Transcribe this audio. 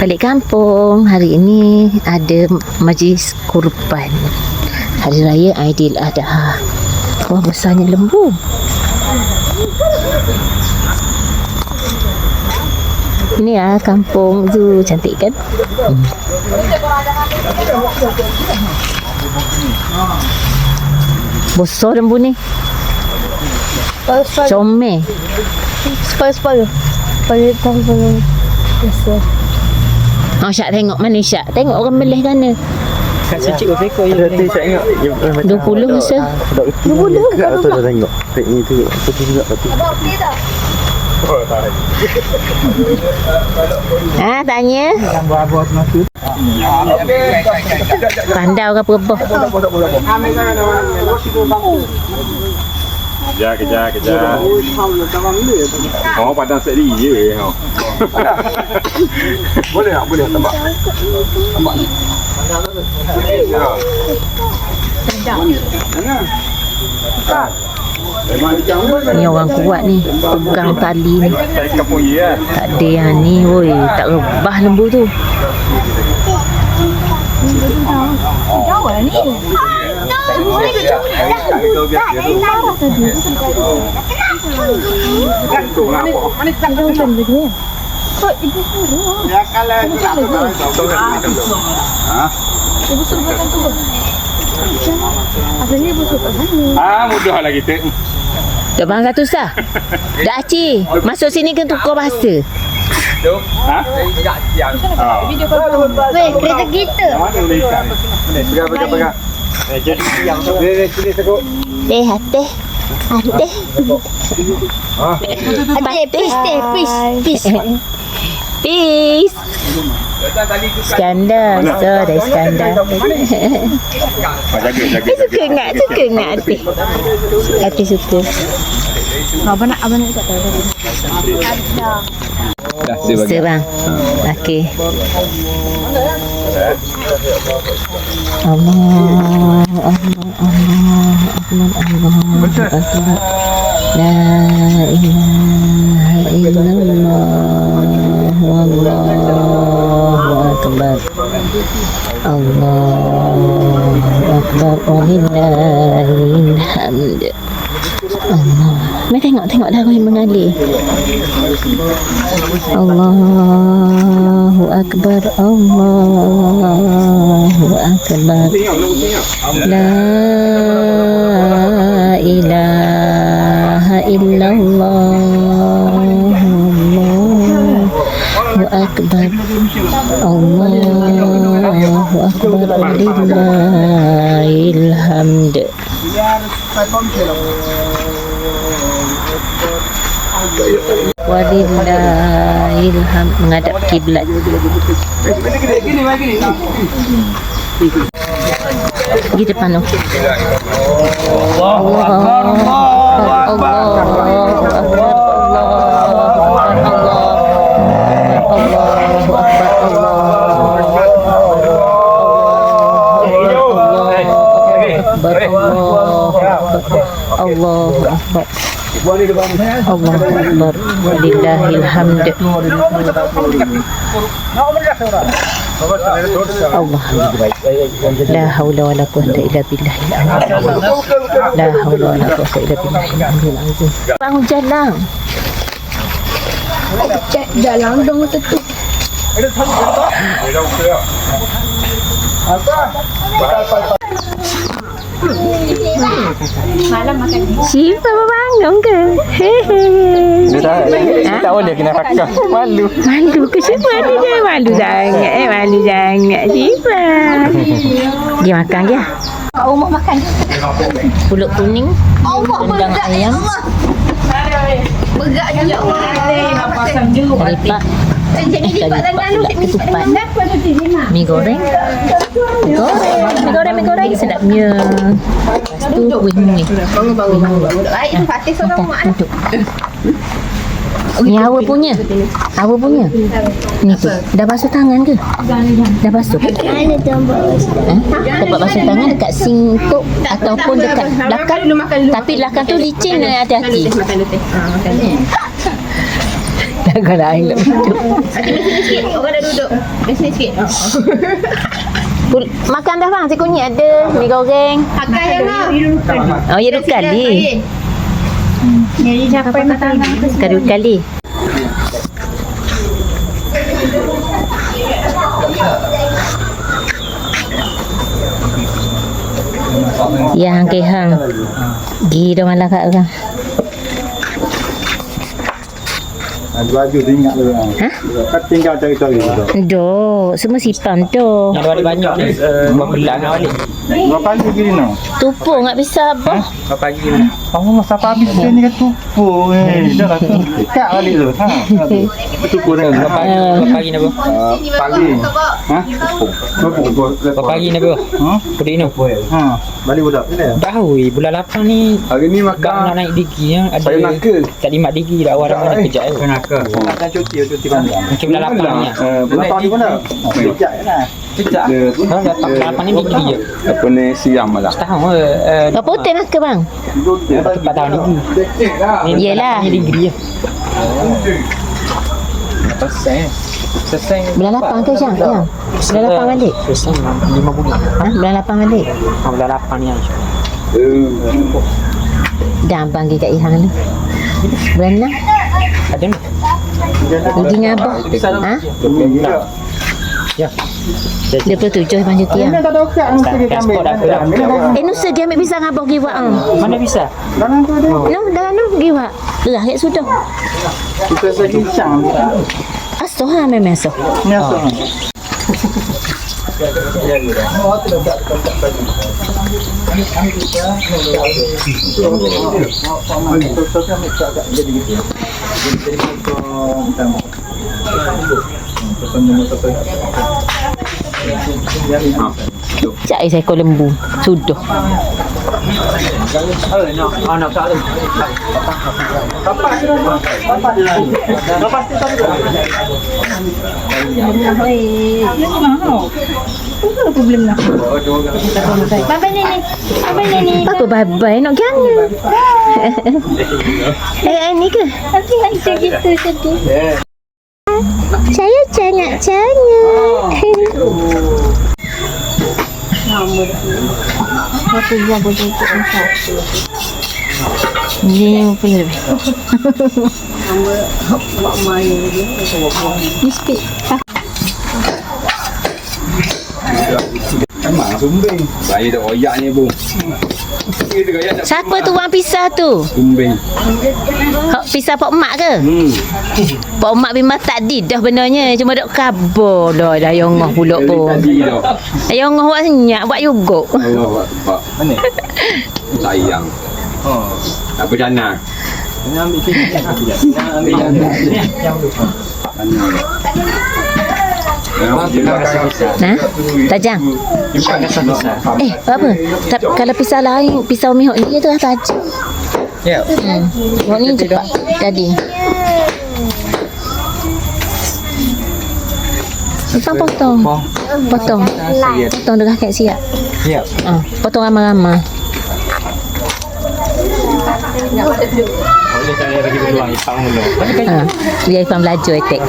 Balik kampung. Hari ini ada majlis kurban Hari Raya Aidiladha. Wah, besarnya lembu. Ini ya kampung tu, cantik kan? Besar lembu ni. Comel. Separa. Biasa. Syak tengok mana Syak? Tengok orang melih sana. Kat Cicik Berfeko je. Ada Syak tengok. 20 rasa. 20 kat atas dah tengok. Fake ni tu. Betul juga tapi. Abang okey tak? Tanya. Gambar semasa. Pandau ke apa-apa. Kejar. Orang padang sendiri je. Boleh tambah. Ni orang kuat ni, pegang tali ni. Tak ada yang ni, woi, tak rebah lembu tu. Jauh ni. Mudah lah kita. Tak faham satu sah. Dah Acik, masuk sini ke tukar bahasa. Weh, kereta kita. Pegang. Jadi yang tu. Sini sekut. Hati. Peace. Peace. Skandal. Sorry, skandal. Jaga. Suka ingat hati. Hati suka. Abang nak kat tahu. Dah saya bagi. Bang. Okey. Allah. La ilaha illallah. Wallahu akbar. Allahu akbar. Walillahil hamd. Allah. Mari tengok darah yang mengalir. Allahu akbar. Allahu akbar. La ilaha illallah. Allahu akbar. Allahu akbar. Walillahil hamd. Walillahil hamd. Menghadap kiblat. Pergi depan tu. Allahu akbar. Allahu akbar. Walillahil hamd. Allah. La haula wala quwwata illa billahil aliyyil azim. La haula wala quwwata illa billahil aliyyil azim. Bangun jalan. Jalan dong tu. Malam makan. Siapa bangun ke? Dia tak boleh kena rakam. Malu. Malu ke siapa dia? Malu sangat. Siapa? Dia makan dia. Kak Umar makan. Pulut kuning, rendang ayam, Begak je. karipak, Jadi lipat tangan lu. ketupat, mi goreng, mi goreng, sedapnya. Lepas tu kuih muih. Bangun. Baik tu Fatih seorang mak. Duduk. Ni awak punya. Ni tu. Dah basuh tangan ke? Dah basuh. Ada tombol. Tempat basuh tangan dekat sink tu ataupun dekat belakang. Tapi belakang tu licin, hati-hati. Makan dulu teh. Makan. Jangan lain nak duduk. Sini sikit. Orang dah duduk. Sini sikit. Makan dah bang, si kunyit ada, mi goreng. Pakai yang nak. Oh, ya 2 kali. Jadi capai makan. Sekali 2 kali. Yang ke hang. Gi dah malah kat orang. Ada baju tu ingat tu. Ha? Kan tinggal cari-cari tu. Dok, semua simpan tu. Yang ada banyak ni belah dengan balik. Berapa pagi gini no? Tupu enggak bisa apa. Berapa pagi ni? Oh, masa habis ni kan tupu. Dah lah tu. Ikat balik tu. Ha. Tupu dah. Berapa pagi ni, Bro? Pagi. Ha? Tupu. Berapa pagi ni, Bro? Ha? Putih ni. Ha. Balik budak ni. Dah weh, bulan 8 ni Hari ni nak makan. naik digi yang ada. Saya nak ke? Tak 5 digi dah awal dah kejap tu. Akan cuti panjang. Macam bulan 8 ni. Bulan 8 ni mana? Kejap lah. Kejap. Kalau dah 8 ni digi je. Apa ni siang malah. Setahun Apa putih nak ke bang? 4 tahun digi. Yelah. Ni digi je. Selesai. Bulan 8 ke Syang? Ya. Bulan 8 balik. Selesai 5 bulan. Ha? Bulan 8 balik. Bulan 8 ni Aisyah. Dah abang pergi kat Ihang ni. Bulan 6. Ada ni. Pergi dengan abang. Ha? Ya. 27 abang cuti yang. Tak ada okey mesti dia ambil. Nusa dia ambil pisang abang pergi buat. Mana bisa? Dalam tu dia. Dalam tu pergi buat. Gerah kat sudah. Kita segi siang. Asoh ha memang asoh. Ni asal. Cak seekor lembu. Sudah. Apa babai nak gana? Ni ke? Saya canya-canya. Ni apa ya? Memang sumbing. Saya dah oyak ni bu. Siapa tu orang pisah tu? Sumbing. Hak pisah pak mak ke? Pak mak memang tak dah benarnya. Cuma dok kabar dah. Dah yongoh pulak pun. Tadi dah. Dah yongoh buat senyap. Buat juga. Allah Akbar. Mana? Sayang. Oh. Tak berjana. Ambil sini. Ambil Nah, tajam. Apa? Kalau pisau lain, pisau mihok ni tu lah tajam. Ya. Mihok ni cepat jadi. Potong potong. Potong. Potong dekat kat siap. Ya. Potong ramai-ramai. Boleh saya bagi peluang Ipang dulu. Biar Ifan belajar etik.